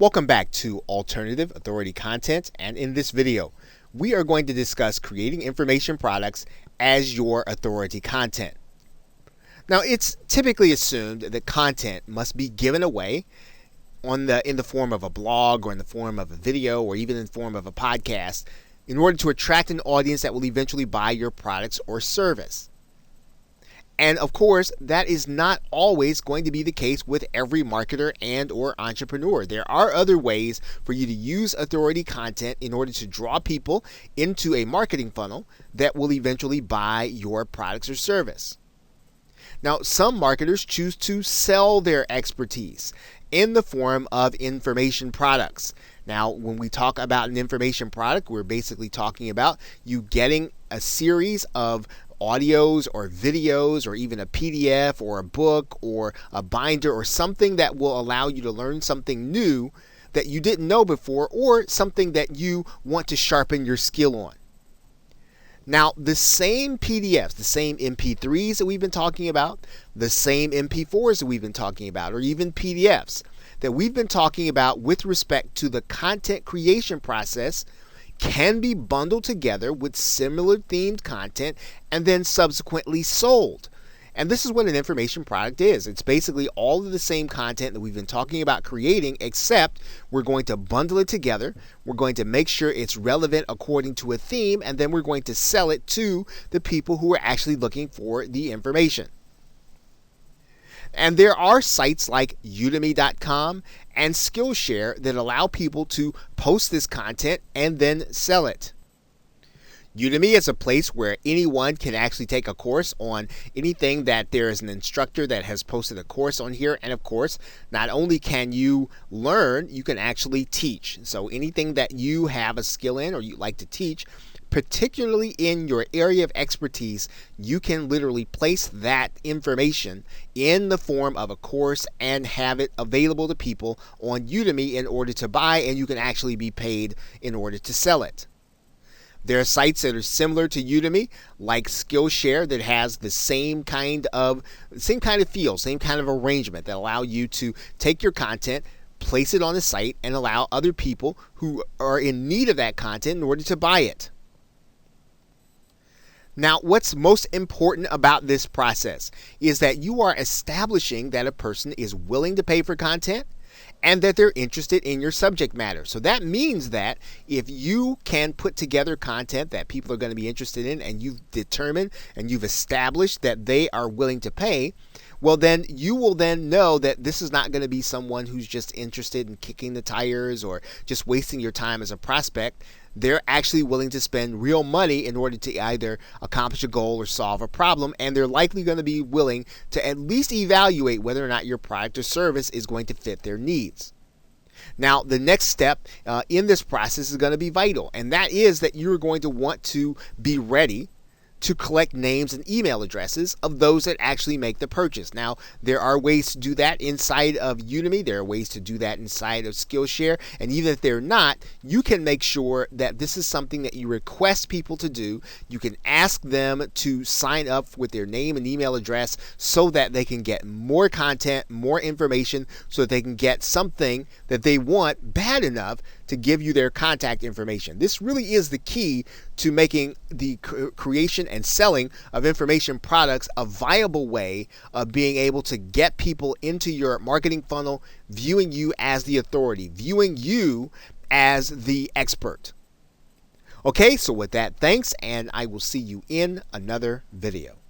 Welcome back to Alternative Authority Content, and in this video, we are going to discuss creating information products as your authority content. Now, it's typically assumed that content must be given away in the form of a blog or in the form of a video or even in the form of a podcast in order to attract an audience that will eventually buy your products or service. And of course, that is not always going to be the case with every marketer and or entrepreneur. There are other ways for you to use authority content in order to draw people into a marketing funnel that will eventually buy your products or service. Now, some marketers choose to sell their expertise in the form of information products. Now, when we talk about an information product, we're basically talking about you getting a series of audios or videos or even a PDF or a book or a binder or something that will allow you to learn something new that you didn't know before or something that you want to sharpen your skill on. Now, the same PDFs, the same MP3s that we've been talking about, the same MP4s that we've been talking about, or even PDFs that we've been talking about with respect to the content creation process can be bundled together with similar themed content and then subsequently sold. And this is what an information product is. It's basically all of the same content that we've been talking about creating, except we're going to bundle it together. We're going to make sure it's relevant according to a theme, and then we're going to sell it to the people who are actually looking for the information. And there are sites like Udemy.com and Skillshare that allow people to post this content and then sell it. Udemy is a place where anyone can actually take a course on anything that there is an instructor that has posted a course on here. And of course, not only can you learn, you can actually teach. So anything that you have a skill in or you like to teach, particularly in your area of expertise, you can literally place that information in the form of a course and have it available to people on Udemy in order to buy, and you can actually be paid in order to sell it. There are sites that are similar to Udemy, like Skillshare, that has the same kind of feel, same kind of arrangement that allow you to take your content, place it on the site, and allow other people who are in need of that content in order to buy it. Now, what's most important about this process is that you are establishing that a person is willing to pay for content and that they're interested in your subject matter. So that means that if you can put together content that people are going to be interested in and you've determined and you've established that they are willing to pay, well, then you will then know that this is not going to be someone who's just interested in kicking the tires or just wasting your time as a prospect. They're actually willing to spend real money in order to either accomplish a goal or solve a problem, and they're likely going to be willing to at least evaluate whether or not your product or service is going to fit their needs. Now, the next step in this process is going to be vital, and that is that you're going to want to be ready to collect names and email addresses of those that actually make the purchase. Now, there are ways to do that inside of Udemy. There are ways to do that inside of Skillshare. And even if they're not, you can make sure that this is something that you request people to do. You can ask them to sign up with their name and email address so that they can get more content, more information, so that they can get something that they want bad enough to give you their contact information. This really is the key to making the creation and selling of information products a viable way of being able to get people into your marketing funnel, viewing you as the authority, viewing you as the expert. Okay, so with that, thanks, and I will see you in another video.